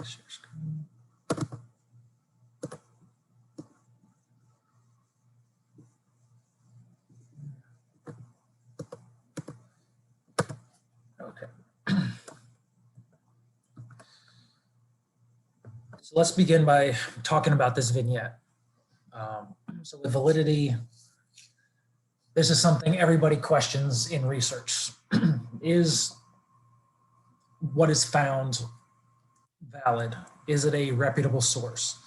Share screen. Okay. So let's begin by talking about this vignette. So with validity, this is something everybody questions in research. Is what is found valid? Is it a reputable source?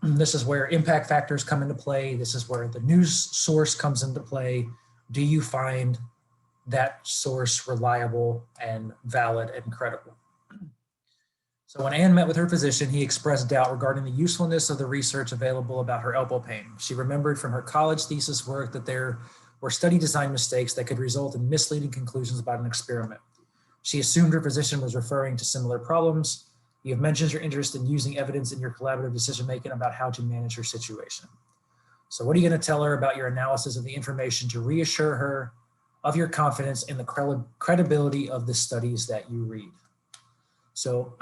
This is where impact factors come into play. This is where the news source comes into play. Do you find that source reliable and valid and credible? So when Anne met with her physician, he expressed doubt regarding the usefulness of the research available about her elbow pain. She remembered from her college thesis work that there were study design mistakes that could result in misleading conclusions about an experiment. She assumed her physician was referring to similar problems. You have mentioned your interest in using evidence in your collaborative decision-making about how to manage your situation. So what are you going to tell her about your analysis of the information to reassure her of your confidence in the credibility of the studies that you read? So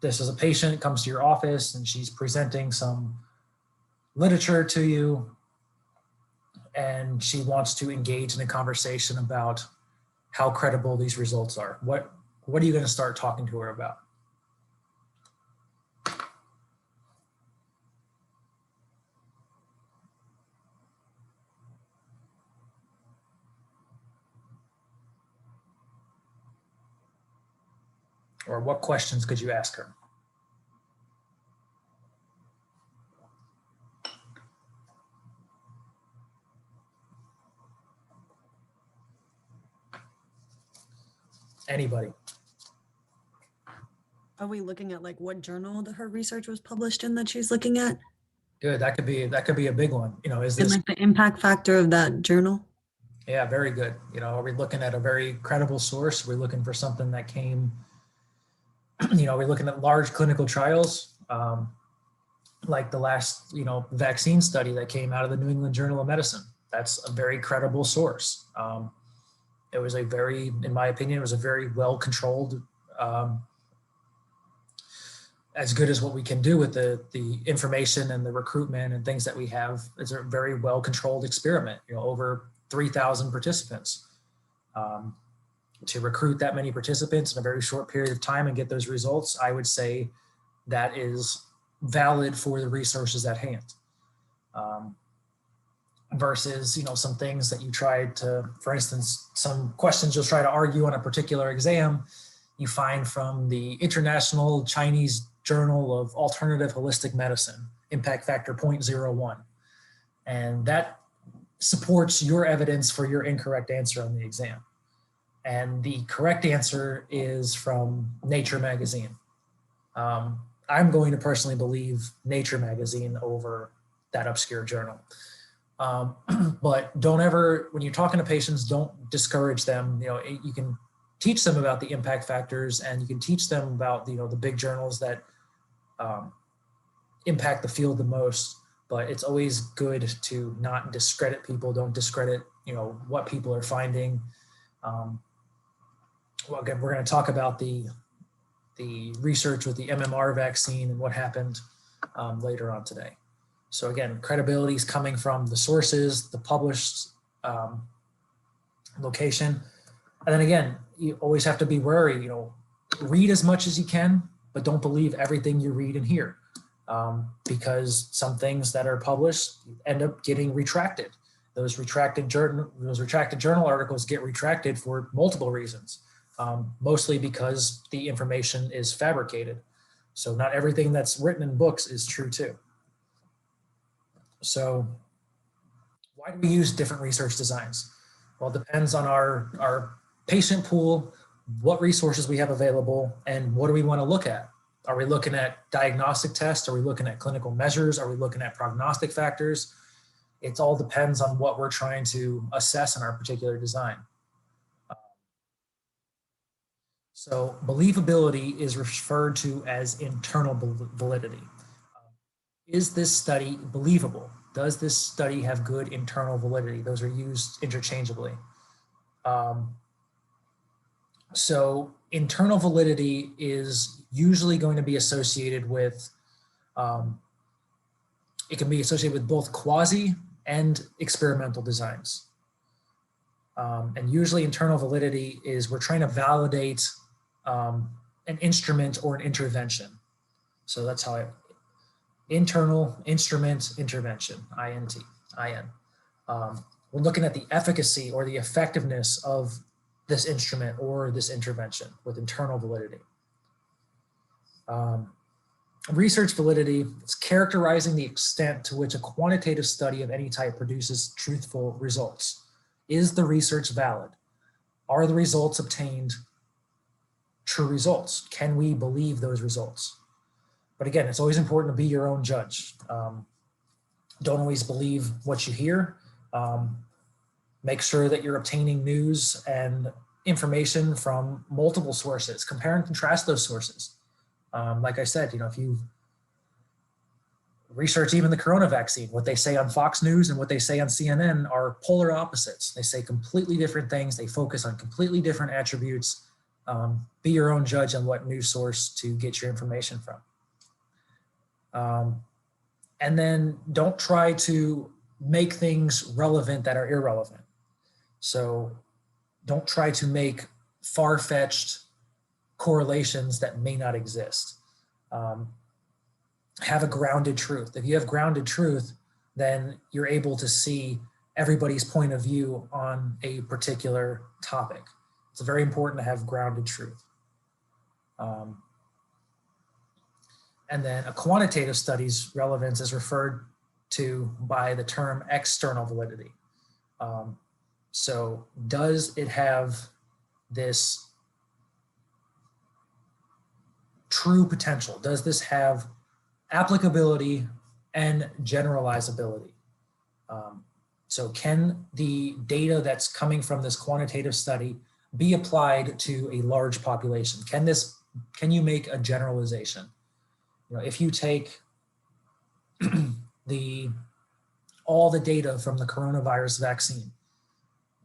this is a patient comes to your office and she's presenting some literature to you, and she wants to engage in a conversation about how credible these results are. What are you going to start talking to her about? Or what questions could you ask her? Anybody? Are we looking at like what journal that her research was published in that she's looking at? Good. That could be a big one. You know, is And this like the impact factor of that journal? Yeah, very good. You know, are we looking at a very credible source? We're looking for something that came, you know, we're looking at large clinical trials, like the last, vaccine study that came out of the New England Journal of Medicine. That's a very credible source. It was a very, in my opinion, it was a very well-controlled, as good as what we can do with the information and the recruitment and things that we have. It's a very well-controlled experiment, over 3,000 participants. To recruit that many participants in a very short period of time and get those results, I would say that is valid for the resources at hand. Versus, some things that you try to, for instance, some questions you'll try to argue on a particular exam, you find from the International Chinese Journal of Alternative Holistic Medicine, impact factor 0.01. And that supports your evidence for your incorrect answer on the exam. And the correct answer is from Nature magazine. I'm going to personally believe Nature magazine over that obscure journal. But don't ever, when you're talking to patients, don't discourage them. You can teach them about the impact factors, and you can teach them about the big journals that impact the field the most. But it's always good to not discredit people. Don't discredit what people are finding. Well, again, we're going to talk about the research with the MMR vaccine and what happened later on today. So again, credibility is coming from the sources, the published location. And then again, you always have to be wary, read as much as you can, but don't believe everything you read and hear, because some things that are published end up getting retracted. Those retracted journal articles get retracted for multiple reasons, mostly because the information is fabricated. So not everything that's written in books is true too. So why do we use different research designs? Well, it depends on our patient pool, what resources we have available, and what do we want to look at? Are we looking at diagnostic tests? Are we looking at clinical measures? Are we looking at prognostic factors? It all depends on what we're trying to assess in our particular design. So believability is referred to as internal validity. Is this study believable? Does this study have good internal validity? Those are used interchangeably. So internal validity is usually going to be associated with, it can be associated with both quasi and experimental designs. And usually internal validity is we're trying to validate an instrument or an intervention. So that's how internal instrument intervention, INT, IN. We're looking at the efficacy or the effectiveness of this instrument or this intervention with internal validity. Research validity is characterizing the extent to which a quantitative study of any type produces truthful results. Is the research valid? Are the results obtained true results? Can we believe those results? But again, it's always important to be your own judge. Don't always believe what you hear. Make sure that you're obtaining news and information from multiple sources. Compare and contrast those sources. Like I said, if you research even the corona vaccine, what they say on Fox News and what they say on CNN are polar opposites. They say completely different things. They focus on completely different attributes. Be your own judge on what news source to get your information from. And then don't try to make things relevant that are irrelevant. So don't try to make far-fetched correlations that may not exist. Have a grounded truth. If you have grounded truth, then you're able to see everybody's point of view on a particular topic. It's very important to have grounded truth. And then a quantitative study's relevance is referred to by the term external validity. So does it have this true potential? Does this have applicability and generalizability? So can the data that's coming from this quantitative study be applied to a large population? Can you make a generalization? If you take all the data from the coronavirus vaccine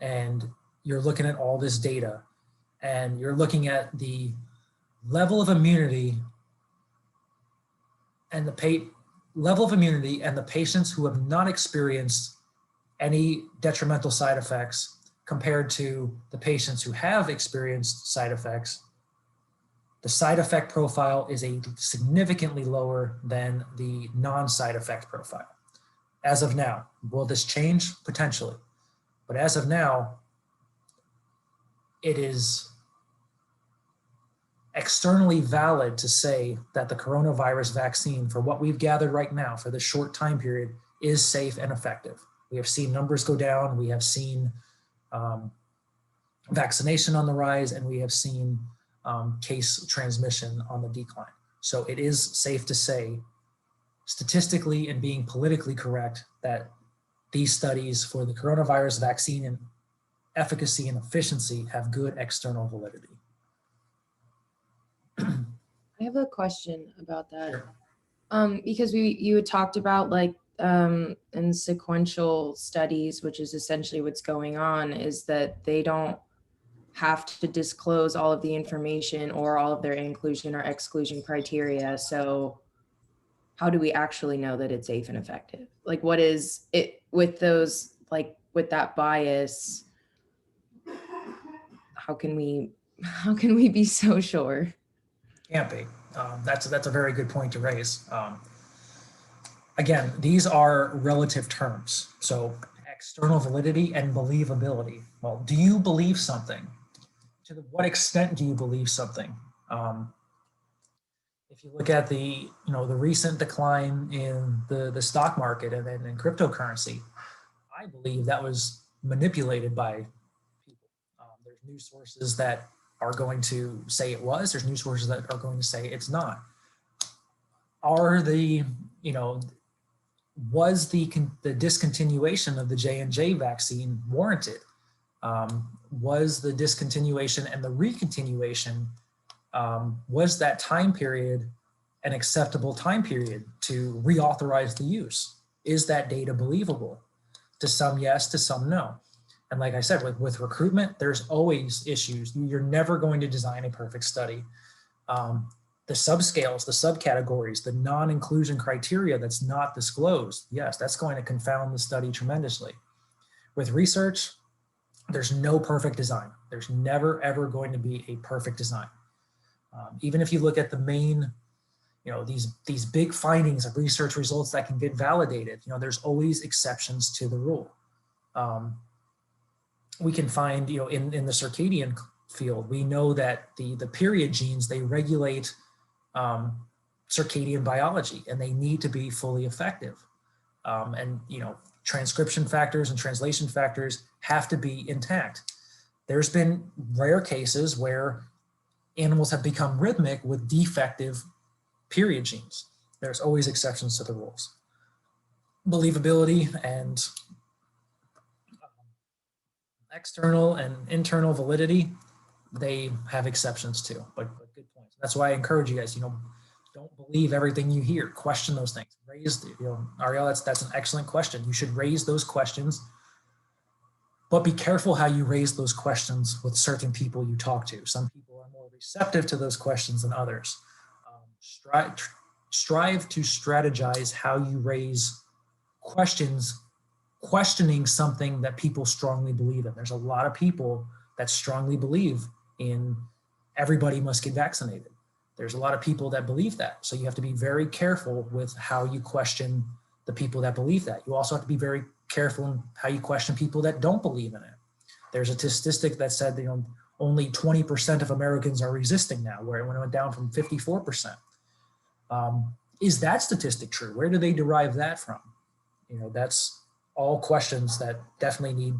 and you're looking at all this data and you're looking at the level of immunity and the patients who have not experienced any detrimental side effects compared to the patients who have experienced side effects, the side effect profile is significantly lower than the non-side effect profile. As of now, will this change? Potentially. But as of now, it is externally valid to say that the coronavirus vaccine, for what we've gathered right now, for this short time period, is safe and effective. We have seen numbers go down, we have seen vaccination on the rise, and we have seen case transmission on the decline. So it is safe to say, statistically and being politically correct, that these studies for the coronavirus vaccine and efficacy and efficiency have good external validity. I have a question about that. Sure. Because you had talked about in sequential studies, which is essentially what's going on, is that they don't have to disclose all of the information or all of their inclusion or exclusion criteria. So how do we actually know that it's safe and effective? Like, what is it with those, with that bias? How can we be so sure? Can't be. That's a very good point to raise. Again, these are relative terms. So external validity and believability. Well, do you believe something? To what extent do you believe something? If you look at the recent decline in the stock market and then in cryptocurrency, I believe that was manipulated by people. There's news sources that are going to say it was. There's news sources that are going to say it's not. Was the discontinuation of the J&J vaccine warranted? Was the discontinuation and the recontinuation, was that time period an acceptable time period to reauthorize the use? Is that data believable? To some, yes, to some, no. And like I said, with recruitment, there's always issues. You're never going to design a perfect study. The subscales, the subcategories, the non-inclusion criteria that's not disclosed, yes, that's going to confound the study tremendously. With research, there's no perfect design. There's never, ever going to be a perfect design. Even if you look at the main, these big findings of research results that can get validated, there's always exceptions to the rule. We can find, in the circadian field, we know that the period genes, they regulate circadian biology, and they need to be fully effective. And transcription factors and translation factors have to be intact. There's been rare cases where animals have become rhythmic with defective period genes. There's always exceptions to the rules. Believability and external and internal validity, they have exceptions too, but good points. That's why I encourage you guys, don't believe everything you hear. Question those things. Ariel, that's an excellent question. You should raise those questions, but be careful how you raise those questions with certain people you talk to. Some people are more receptive to those questions than others. Strive to strategize how you raise questions questioning something that people strongly believe in. There's a lot of people that strongly believe in everybody must get vaccinated. There's a lot of people that believe that. So you have to be very careful with how you question the people that believe that. You also have to be very careful in how you question people that don't believe in it. There's a statistic that said only 20% of Americans are resisting now, where it went down from 54%. Is that statistic true? Where do they derive that from? That's all questions that definitely need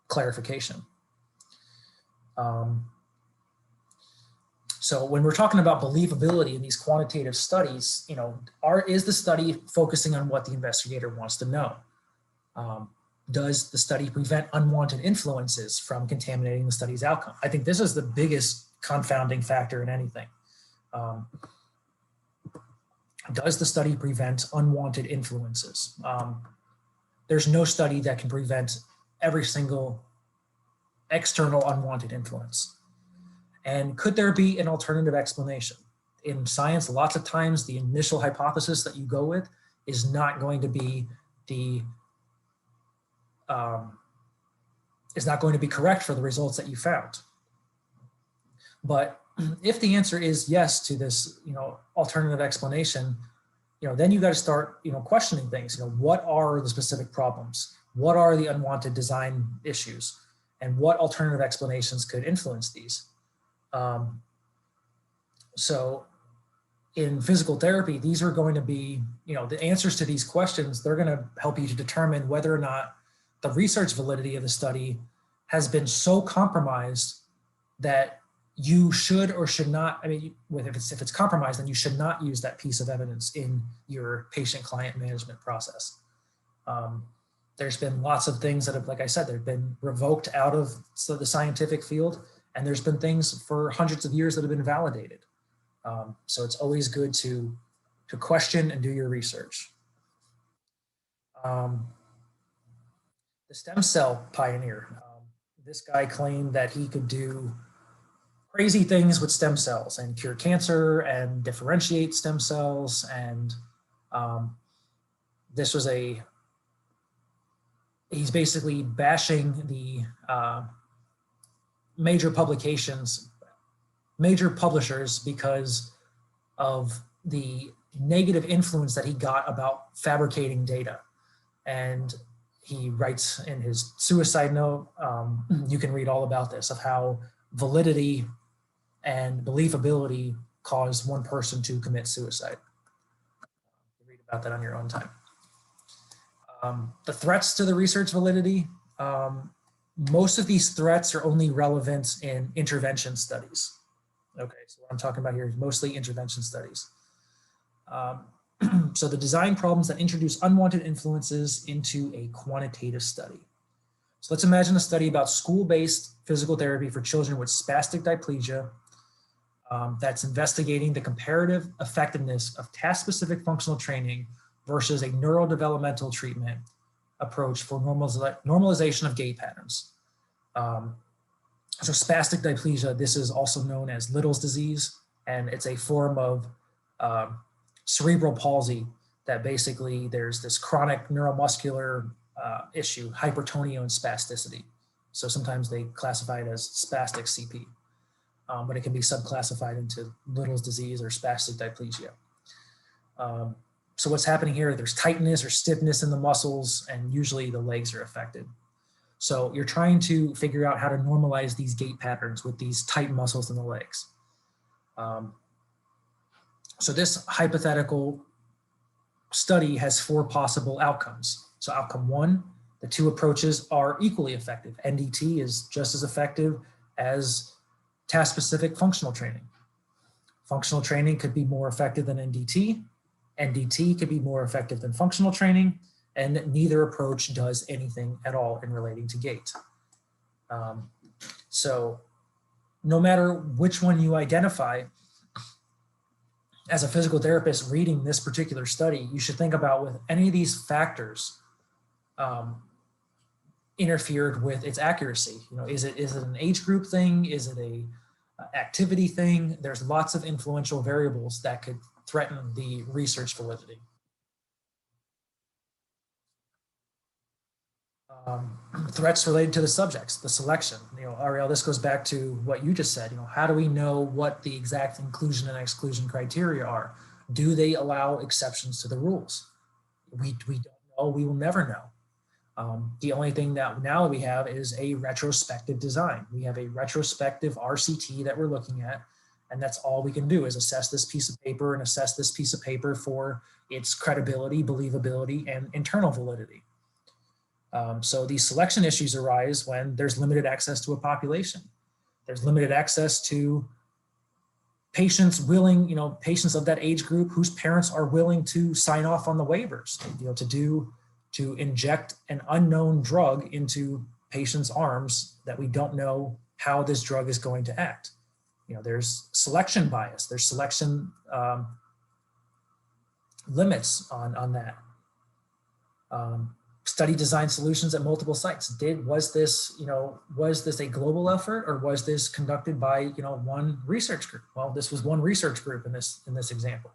clarification. So when we're talking about believability in these quantitative studies, is the study focusing on what the investigator wants to know? Does the study prevent unwanted influences from contaminating the study's outcome? I think this is the biggest confounding factor in anything. Does the study prevent unwanted influences? There's no study that can prevent every single external unwanted influence. And could there be an alternative explanation? In science, lots of times the initial hypothesis that you go with is not going to be correct for the results that you found. But if the answer is yes to this, alternative explanation, then you got to start, questioning things. What are the specific problems? What are the unwanted design issues? And what alternative explanations could influence these? So in physical therapy, these are going to be, the answers to these questions, they're going to help you to determine whether or not the research validity of the study has been so compromised that you should or should not, if it's compromised, then you should not use that piece of evidence in your patient-client management process. There's been lots of things that have, like I said, they've been revoked out of the scientific field, and there's been things for hundreds of years that have been validated. So it's always good to question and do your research. The stem cell pioneer. This guy claimed that he could do crazy things with stem cells and cure cancer and differentiate stem cells. And this was he's basically bashing the major publishers because of the negative influence that he got about fabricating data. And he writes in his suicide note, you can read all about this, of how validity and believability caused one person to commit suicide. You read about that on your own time. The threats to the research validity, most of these threats are only relevant in intervention studies. Okay, so what I'm talking about here is mostly intervention studies. So the design problems that introduce unwanted influences into a quantitative study. So let's imagine a study about school-based physical therapy for children with spastic diplegia that's investigating the comparative effectiveness of task-specific functional training versus a neurodevelopmental treatment approach for normalization of gait patterns. So spastic diplegia, this is also known as Little's disease, and it's a form of cerebral palsy that basically there's this chronic neuromuscular issue, hypertonia and spasticity. So sometimes they classify it as spastic CP, but it can be subclassified into Little's disease or spastic diplegia. So what's happening here, there's tightness or stiffness in the muscles, and usually the legs are affected. So you're trying to figure out how to normalize these gait patterns with these tight muscles in the legs. So this hypothetical study has 4 possible outcomes. So outcome 1, the 2 approaches are equally effective. NDT is just as effective as task-specific functional training. Functional training could be more effective than NDT. NDT could be more effective than functional training, and neither approach does anything at all in relating to gait. So no matter which one you identify, as a physical therapist reading this particular study, you should think about with any of these factors interfered with its accuracy. You know, is it an age group thing? Is it a activity thing? There's lots of influential variables that could threaten the research validity. Threats related to the subjects, the selection. You know, Ariel, this goes back to what you just said. You know, how do we know what the exact inclusion and exclusion criteria are? Do they allow exceptions to the rules? We don't know. We will never know. The only thing that now we have is a retrospective design. We have a retrospective RCT that we're looking at, and that's all we can do is assess this piece of paper and assess this piece of paper for its credibility, believability, and internal validity. So these selection issues arise when there's limited access to a population. There's limited access to patients willing, you know, patients of that age group whose parents are willing to sign off on the waivers, you know, to inject an unknown drug into patients' arms that we don't know how this drug is going to act. You know, there's selection bias, there's selection limits on that. Study design solutions at multiple sites. Was this a global effort, or was this conducted by, you know, one research group? Well, this was one research group in this example.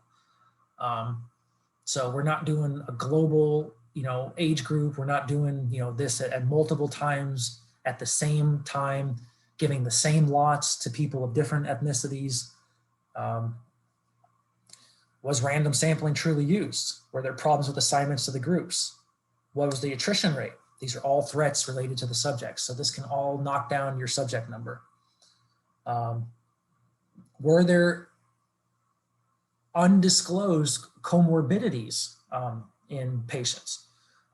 So we're not doing a global, you know, age group. We're not doing, you know, this at multiple times at the same time, giving the same lots to people of different ethnicities. Was random sampling truly used? Were there problems with assignments to the groups? What was the attrition rate? These are all threats related to the subjects. So this can all knock down your subject number. Were there undisclosed comorbidities in patients?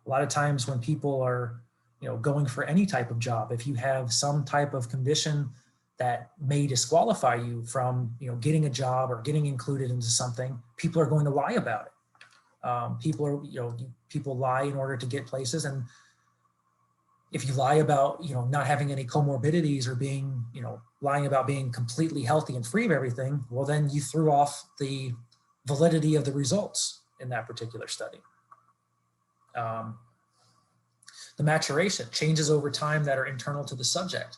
A lot of times when people are, you know, going for any type of job, if you have some type of condition that may disqualify you from, you know, getting a job or getting included into something, people are going to lie about it. People lie in order to get places, and if you lie about, you know, not having any comorbidities or being, you know, lying about being completely healthy and free of everything, well, then you threw off the validity of the results in that particular study. The maturation, changes over time that are internal to the subject.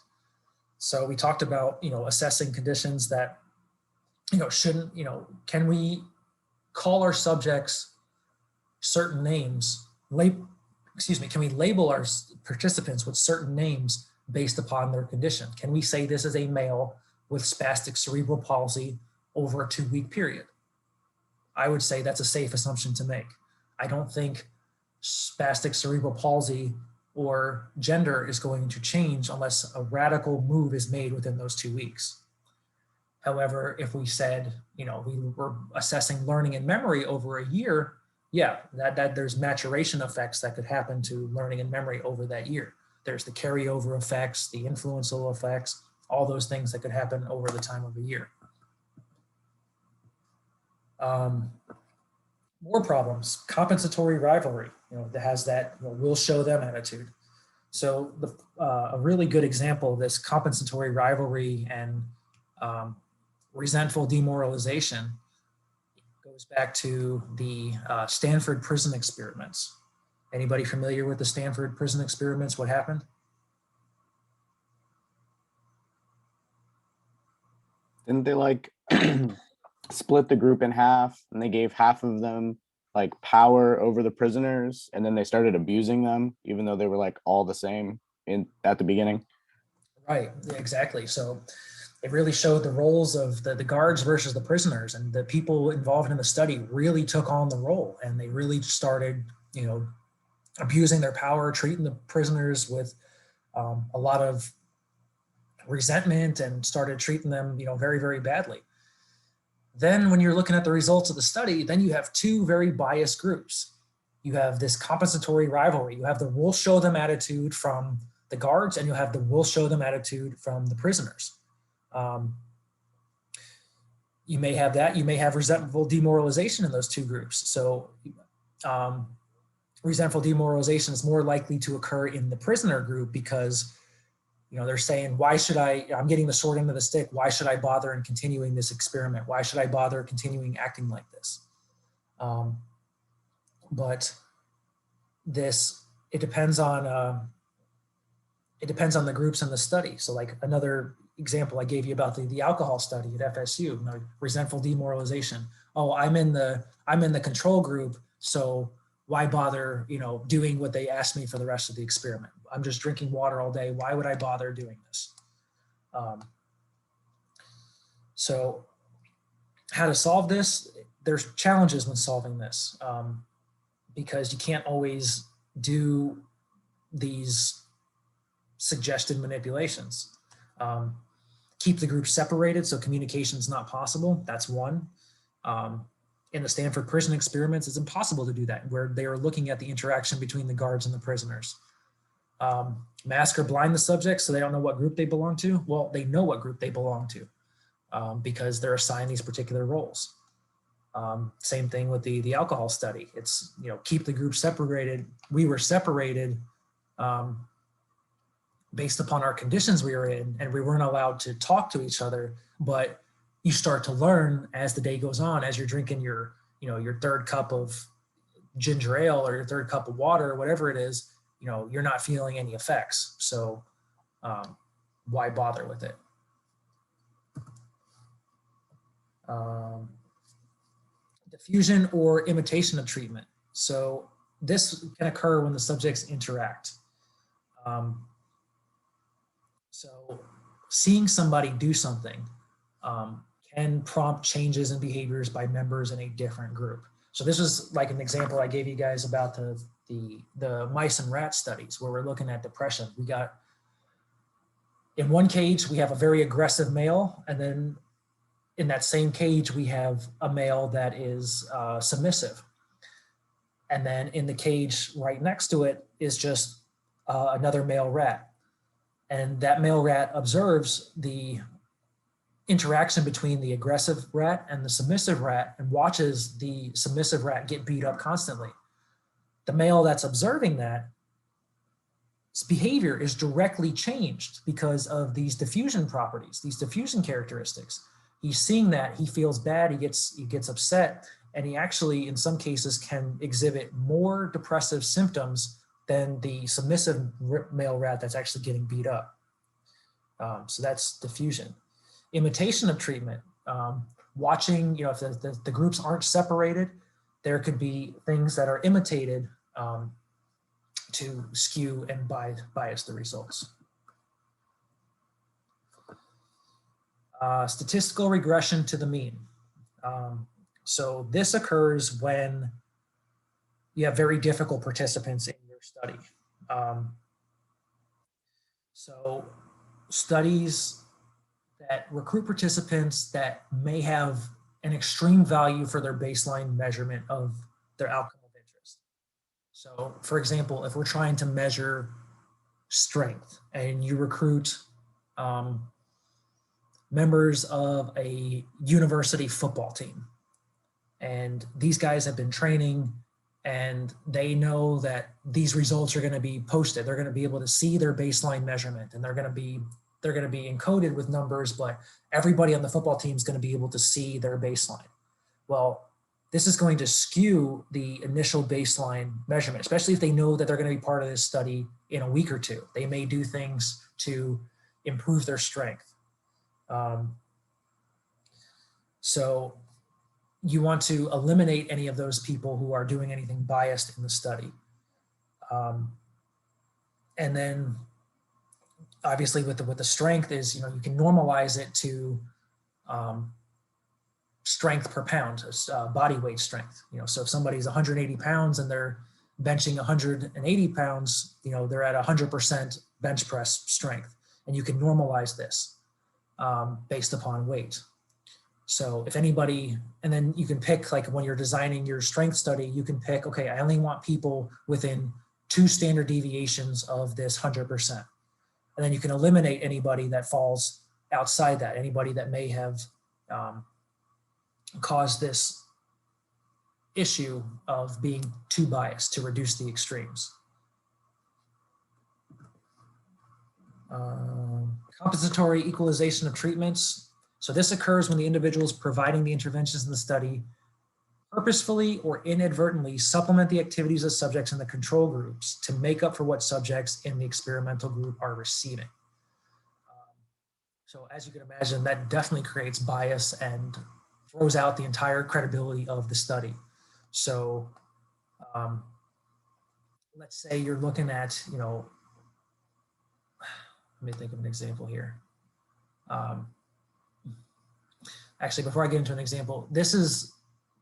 So we talked about, you know, assessing conditions that, you know, shouldn't, you know, can we call our subjects certain names, can we label our participants with certain names based upon their condition? Can we say this is a male with spastic cerebral palsy over a 2-week period? I would say that's a safe assumption to make. I don't think spastic cerebral palsy or gender is going to change unless a radical move is made within those 2 weeks. However, if we said, you know, we were assessing learning and memory over a year, yeah, that there's maturation effects that could happen to learning and memory over that year. There's the carryover effects, the influential effects, all those things that could happen over the time of a year. More problems, compensatory rivalry, you know, that has that, you know, we'll show them attitude. So a really good example of this compensatory rivalry and resentful demoralization goes back to the Stanford prison experiments. Anybody familiar with the Stanford prison experiments? What happened? Didn't they like split the group in half, and they gave half of them like power over the prisoners, and then they started abusing them, even though they were like all the same at the beginning? Right, yeah, exactly. So it really showed the roles of the guards versus the prisoners, and the people involved in the study really took on the role, and they really started, abusing their power, treating the prisoners with a lot of resentment, and started treating them, very, very badly. Then when you're looking at the results of the study, then you have two very biased groups. You have this compensatory rivalry. You have the we'll show them attitude from the guards, and you have the we'll show them attitude from the prisoners. You may have that. You may have resentful demoralization in those two groups. So resentful demoralization is more likely to occur in the prisoner group because they're saying, why should I'm getting the short end of the stick. Why should I bother in continuing this experiment? Why should I bother continuing acting like this? But it depends on the groups in the study. So like another example I gave you about the alcohol study at FSU, resentful demoralization. Oh, I'm in the control group, so why bother, doing what they asked me for the rest of the experiment? I'm just drinking water all day. Why would I bother doing this? So how to solve this? There's challenges when solving this because you can't always do these suggested manipulations. Keep the group separated so communication is not possible. That's one. In the Stanford prison experiments, it's impossible to do that, where they are looking at the interaction between the guards and the prisoners. Mask or blind the subjects so they don't know what group they belong to. Well, they know what group they belong to because they're assigned these particular roles. Same thing with the alcohol study. It's, keep the group separated. We were separated based upon our conditions we were in, and we weren't allowed to talk to each other. But you start to learn as the day goes on, as you're drinking your third cup of ginger ale or your third cup of water, or whatever it is, you're not feeling any effects. So why bother with it? Diffusion or imitation of treatment. So this can occur when the subjects interact. So seeing somebody do something can prompt changes in behaviors by members in a different group. So this is like an example I gave you guys about the mice and rat studies, where we're looking at depression. We got, in one cage, we have a very aggressive male, and then in that same cage, we have a male that is submissive. And then in the cage right next to it is just another male rat. And that male rat observes the interaction between the aggressive rat and the submissive rat and watches the submissive rat get beat up constantly. The male that's observing that, his behavior is directly changed because of these diffusion properties, these diffusion characteristics. He's seeing that, he feels bad, he gets upset, and he actually, in some cases, can exhibit more depressive symptoms than the submissive male rat that's actually getting beat up. So that's diffusion. Imitation of treatment. Watching, if the groups aren't separated, there could be things that are imitated to skew and bias the results. Statistical regression to the mean. So this occurs when you have very difficult participants in your study. So studies that recruit participants that may have an extreme value for their baseline measurement of their outcome of interest. So for example, if we're trying to measure strength and you recruit members of a university football team, and these guys have been training and they know that these results are going to be posted. They're going to be able to see their baseline measurement, and they're going to be encoded with numbers, but everybody on the football team is going to be able to see their baseline. Well, this is going to skew the initial baseline measurement, especially if they know that they're going to be part of this study in a week or two. They may do things to improve their strength. So you want to eliminate any of those people who are doing anything biased in the study. And then obviously with the strength is, you can normalize it to strength per pound, body weight strength. So if somebody's 180 pounds and they're benching 180 pounds, they're at 100% bench press strength. And you can normalize this based upon weight. So if anybody, and then you can pick, like when you're designing your strength study, you can pick, okay, I only want people within 2 standard deviations of this 100%. And then you can eliminate anybody that falls outside that, anybody that may have caused this issue of being too biased to reduce the extremes. Compensatory equalization of treatments. So this occurs when the individuals providing the interventions in the study purposefully or inadvertently supplement the activities of subjects in the control groups to make up for what subjects in the experimental group are receiving. So as you can imagine, that definitely creates bias and throws out the entire credibility of the study. So let's say you're looking at, let me think of an example here. Actually, before I get into an example, this is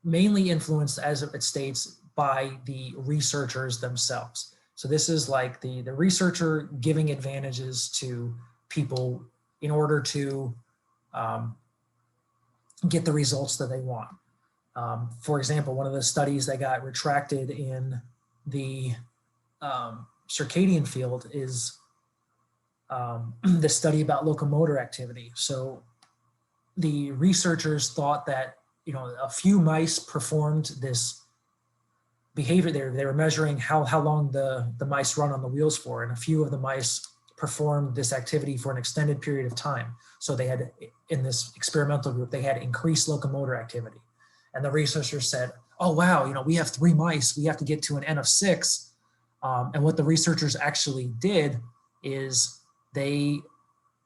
mainly influenced, as it states, by the researchers themselves. So this is like the researcher giving advantages to people in order to get the results that they want. For example, one of the studies that got retracted in the circadian field is the study about locomotor activity. So the researchers thought that a few mice performed this behavior. They were measuring how long the mice run on the wheels for, and a few of the mice performed this activity for an extended period of time. So they had, in this experimental group, they had increased locomotor activity. And the researchers said, oh wow, we have 3 mice, we have to get to an N of 6. And what the researchers actually did is they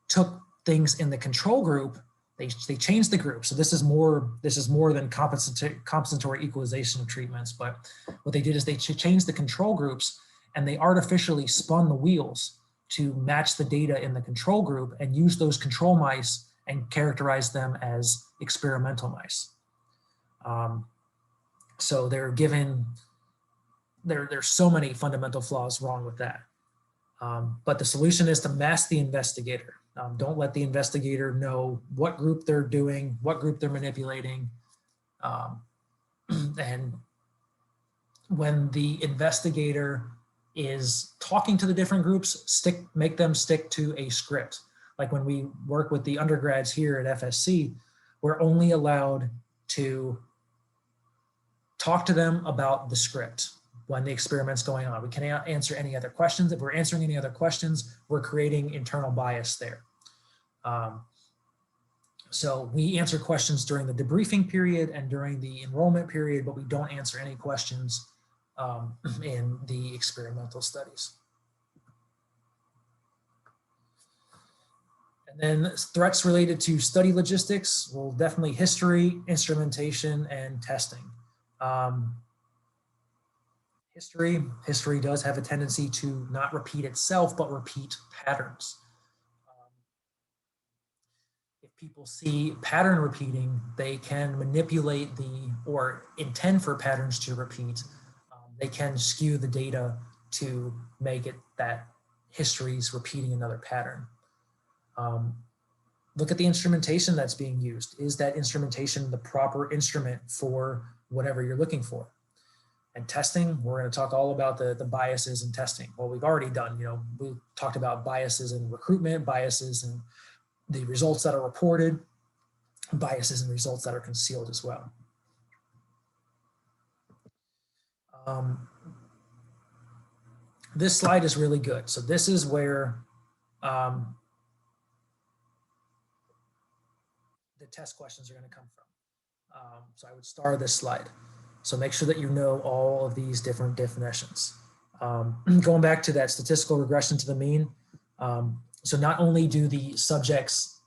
took things in the control group, they changed the group. So this is more than compensatory equalization of treatments, but what they did is they changed the control groups and they artificially spun the wheels to match the data in the control group and use those control mice and characterize them as experimental mice. So they're given, there's so many fundamental flaws wrong with that. But the solution is to mask the investigator. Don't let the investigator know what group they're doing, what group they're manipulating. And when the investigator is talking to the different groups, make them stick to a script. Like when we work with the undergrads here at FSC, we're only allowed to talk to them about the script when the experiment's going on. We cannot answer any other questions. If we're answering any other questions, we're creating internal bias there. So we answer questions during the debriefing period and during the enrollment period, but we don't answer any questions in the experimental studies. And then threats related to study logistics, well, definitely history, instrumentation, and testing. History does have a tendency to not repeat itself, but repeat patterns. If people see pattern repeating, they can manipulate or intend for patterns to repeat. They can skew the data to make it that history's repeating another pattern. Look at the instrumentation that's being used. Is that instrumentation the proper instrument for whatever you're looking for? And testing, we're going to talk all about the biases in testing. Well, we've already done, we talked about biases in recruitment, biases in the results that are reported, biases and results that are concealed as well. This slide is really good. So this is where the test questions are going to come from. So I would star this slide. So make sure that you know all of these different definitions. Going back to that statistical regression to the mean. So not only do the subjects,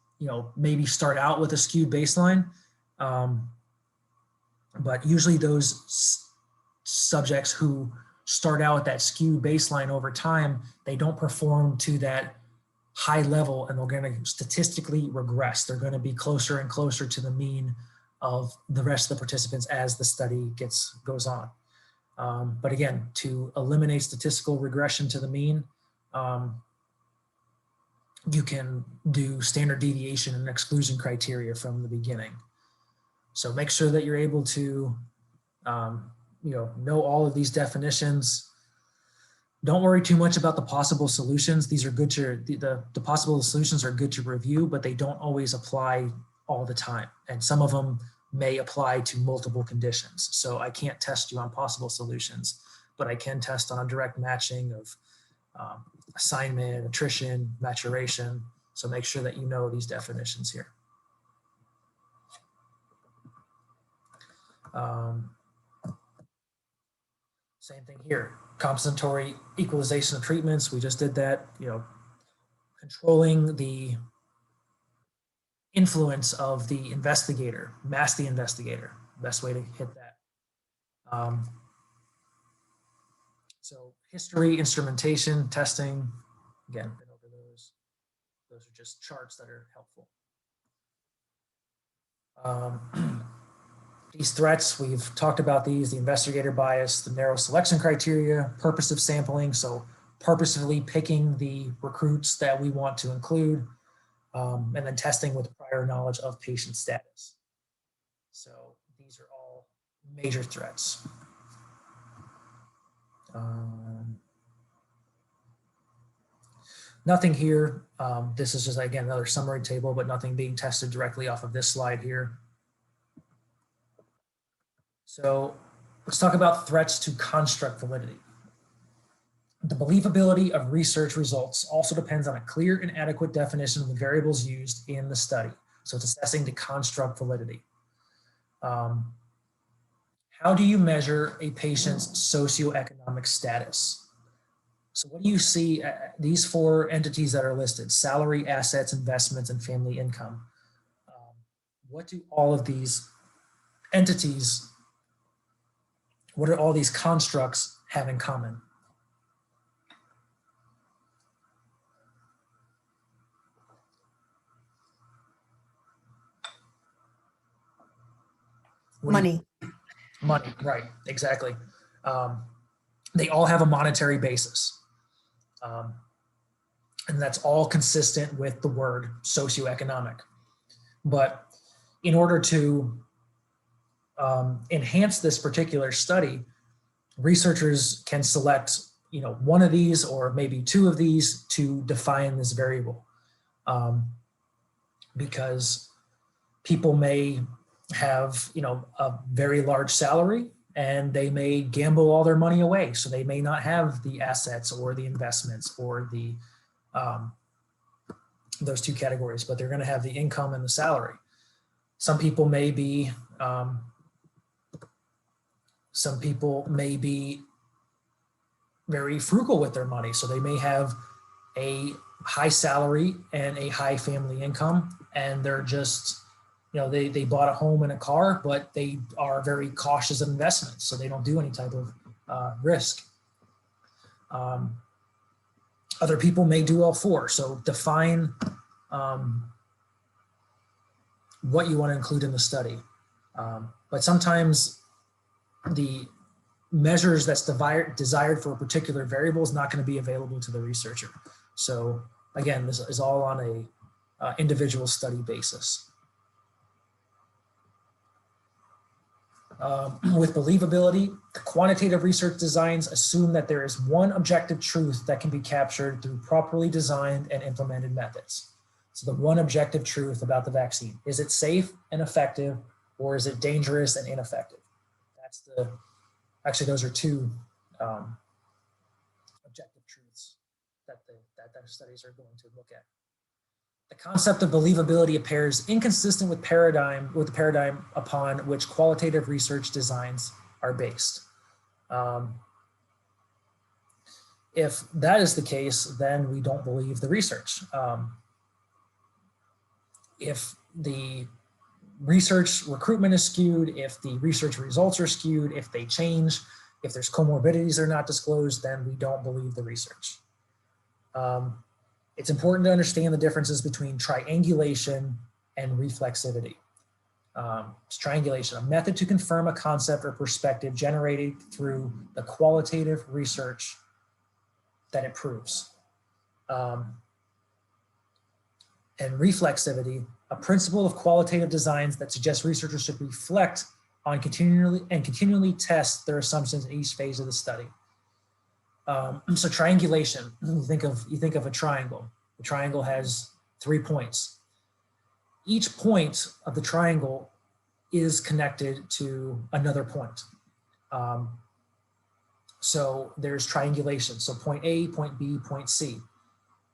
maybe start out with a skewed baseline, But usually those subjects who start out at that skewed baseline over time, they don't perform to that high level, and they're going to statistically regress. They're going to be closer and closer to the mean of the rest of the participants as the study goes on. But again, to eliminate statistical regression to the mean, you can do standard deviation and exclusion criteria from the beginning. So make sure that you're able to know all of these definitions. Don't worry too much about the possible solutions. These are good to, the possible solutions are good to review, but they don't always apply all the time. And some of them may apply to multiple conditions. So I can't test you on possible solutions, but I can test on a direct matching of assignment, attrition, maturation. So make sure that you know these definitions here. Same thing here. Compensatory equalization of treatments. We just did that. Controlling the influence of the investigator, mask the investigator. Best way to hit that. So history, instrumentation, testing. Again, been over those. Those are just charts that are helpful. These threats, we've talked about these, the investigator bias, the narrow selection criteria, purpose of sampling, so purposefully picking the recruits that we want to include, and then testing with prior knowledge of patient status. So these are all major threats. Nothing here. This is just, again, another summary table, but nothing being tested directly off of this slide here. So let's talk about threats to construct validity. The believability of research results also depends on a clear and adequate definition of the variables used in the study. So it's assessing the construct validity. How do you measure a patient's socioeconomic status? So what do you see, these four entities that are listed: salary, assets, investments, and family income. What do all of these entities, what do all these constructs have in common? Money. Money, right, exactly. They all have a monetary basis. And that's all consistent with the word socioeconomic. But in order to enhance this particular study, researchers can select one of these or maybe two of these to define this variable, because people may have a very large salary and they may gamble all their money away, so they may not have the assets or the investments or the those two categories, but they're going to have the income and the salary. Some people may be very frugal with their money, so they may have a high salary and a high family income, and they're just they bought a home and a car, but they are very cautious of investments, so they don't do any type of risk. Other people may do all four, so define what you want to include in the study. But sometimes the measures that's desired for a particular variable is not going to be available to the researcher. So again, this is all on a individual study basis. With believability, the quantitative research designs assume that there is one objective truth that can be captured through properly designed and implemented methods. So the one objective truth about the vaccine: is it safe and effective, or is it dangerous and ineffective? That's actually those are two objective truths that the studies are going to look at. The concept of believability appears inconsistent with the paradigm upon which qualitative research designs are based. If that is the case, then we don't believe the research. If the research recruitment is skewed, if the research results are skewed, if they change, if there's comorbidities that are not disclosed, then we don't believe the research. It's important to understand the differences between triangulation and reflexivity. It's triangulation, a method to confirm a concept or perspective generated through the qualitative research that it proves. And reflexivity, a principle of qualitative designs that suggests researchers should reflect on continually test their assumptions in each phase of the study. So triangulation, you think of a triangle. The triangle has 3 points. Each point of the triangle is connected to another point. So there's triangulation. So point A, point B, point C.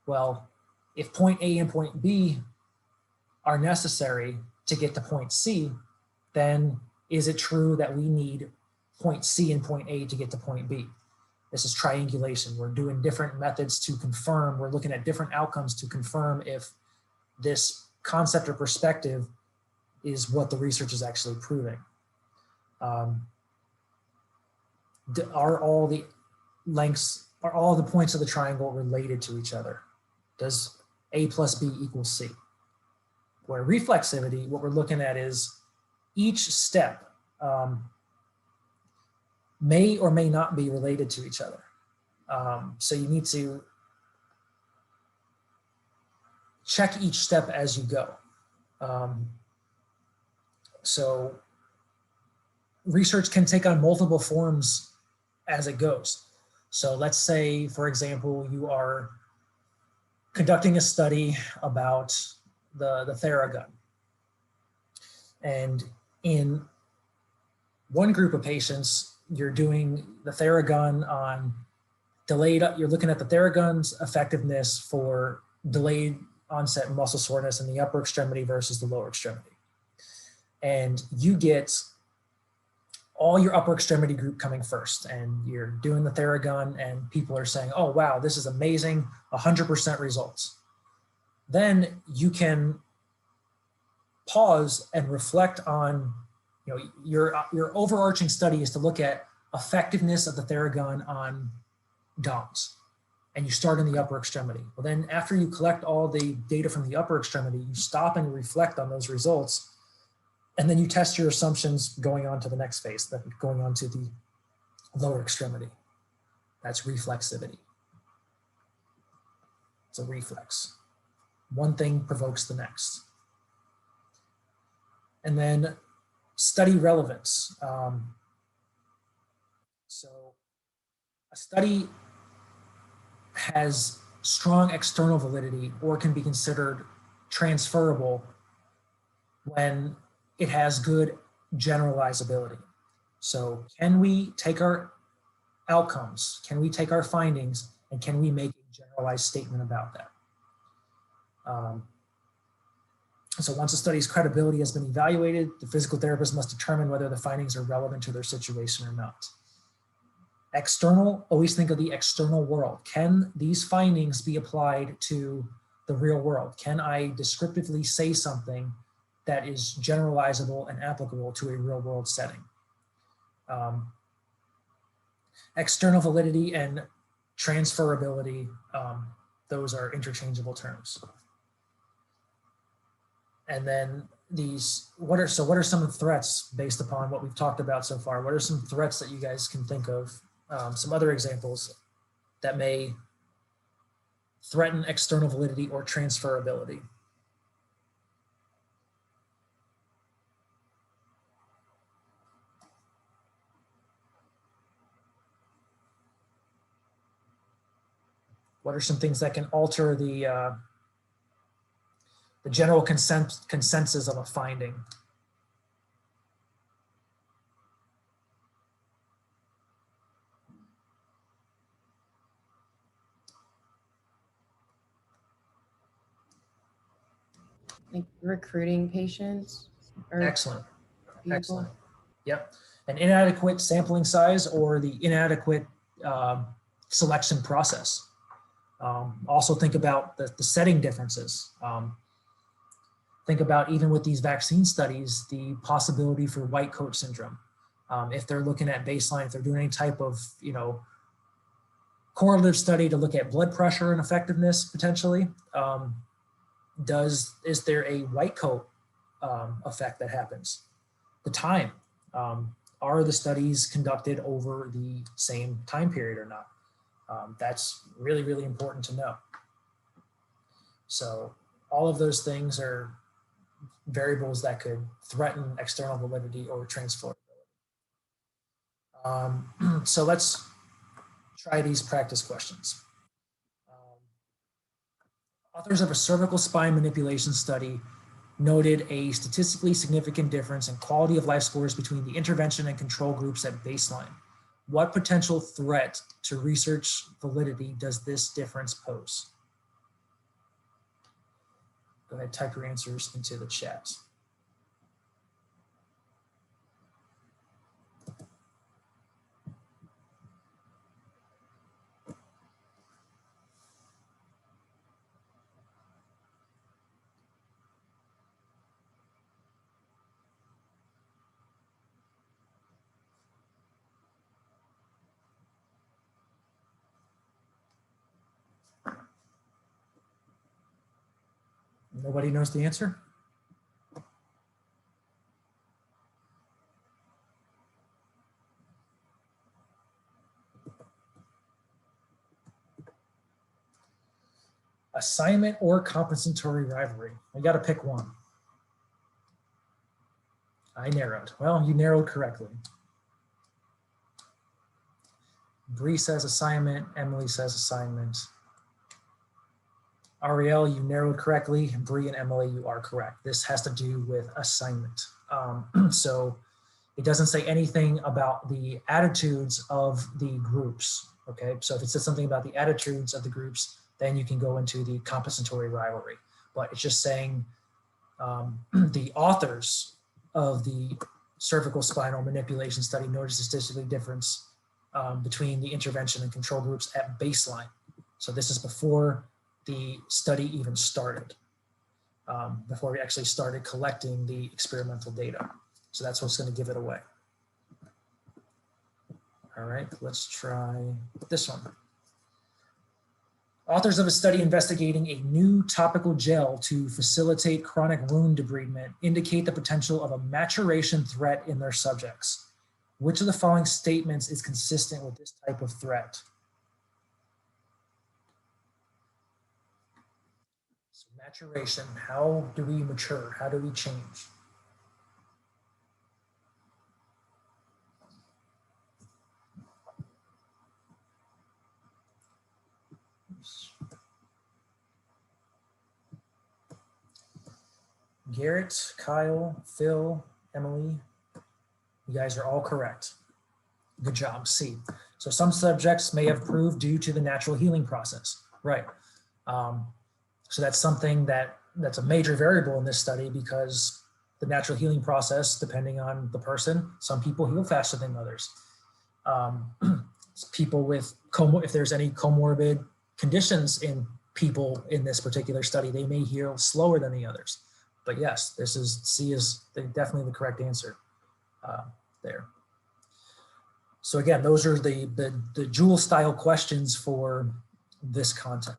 Well, if point A and point B are necessary to get to point C, then is it true that we need point C and point A to get to point B? This is triangulation. We're doing different methods to confirm. We're looking at different outcomes to confirm if this concept or perspective is what the research is actually proving. Are all the points of the triangle related to each other? Does A plus B equal C? Where reflexivity, what we're looking at is each step may or may not be related to each other. So you need to check each step as you go. So research can take on multiple forms as it goes. So let's say, for example, you are conducting a study about the Theragun. And in one group of patients, you're doing the Theragun on you're looking at the Theragun's effectiveness for delayed onset muscle soreness in the upper extremity versus the lower extremity. And you get all your upper extremity group coming first, and you're doing the Theragun, and people are saying, oh, wow, this is amazing, 100% results. Then you can pause and reflect on, your overarching study is to look at effectiveness of the Theragun on DOMs, and you start in the upper extremity. Well, then after you collect all the data from the upper extremity, you stop and reflect on those results, and then you test your assumptions going on to the next phase, going on to the lower extremity. That's reflexivity. It's a reflex. One thing provokes the next. And then study relevance. So a study has strong external validity or can be considered transferable when it has good generalizability. So can we take our outcomes, can we take our findings, and can we make a generalized statement about that? So once a study's credibility has been evaluated, the physical therapist must determine whether the findings are relevant to their situation or not. External, always think of the external world. Can these findings be applied to the real world? Can I descriptively say something that is generalizable and applicable to a real world setting? External validity and transferability, those are interchangeable terms. And then what are some of the threats based upon what we've talked about so far? What are some threats that you guys can think of? Some other examples that may threaten external validity or transferability. What are some things that can alter the general consensus of a finding? Like recruiting patients or Excellent. people. Excellent. Yep. An inadequate sampling size or the inadequate selection process. Also think about the setting differences. think about even with these vaccine studies, the possibility for white coat syndrome. If they're looking at baseline, if they're doing any type of, correlative study to look at blood pressure and effectiveness potentially, is there a white coat effect that happens? The time, are the studies conducted over the same time period or not? That's really, really important to know. So all of those things are variables that could threaten external validity or transferability. So let's try these practice questions. Authors of a cervical spine manipulation study noted a statistically significant difference in quality of life scores between the intervention and control groups at baseline. What potential threat to research validity does this difference pose? Go ahead, type your answers into the chat. Nobody knows the answer? Assignment or compensatory rivalry? I got to pick one. I narrowed. Well, you narrowed correctly. Bree says assignment. Emily says assignment. Ariel, you narrowed correctly. Bree and Emily, you are correct. This has to do with assignment. So it doesn't say anything about the attitudes of the groups. Okay, so if it says something about the attitudes of the groups, then you can go into the compensatory rivalry. But it's just saying the authors of the cervical spinal manipulation study noticed a statistical difference between the intervention and control groups at baseline. So this is before the study even started, before we actually started collecting the experimental data. So that's what's going to give it away. All right, let's try this one. Authors of a study investigating a new topical gel to facilitate chronic wound debridement indicate the potential of a maturation threat in their subjects. Which of the following statements is consistent with this type of threat? So maturation, how do we mature? How do we change? Garrett, Kyle, Phil, Emily, you guys are all correct. Good job, C. So some subjects may have proved due to the natural healing process, right? So that's something that's a major variable in this study because the natural healing process, depending on the person, some people heal faster than others. People with, if there's any comorbid conditions in people in this particular study, they may heal slower than the others. But yes, C is definitely the correct answer there. So again, those are the Joule style questions for this content.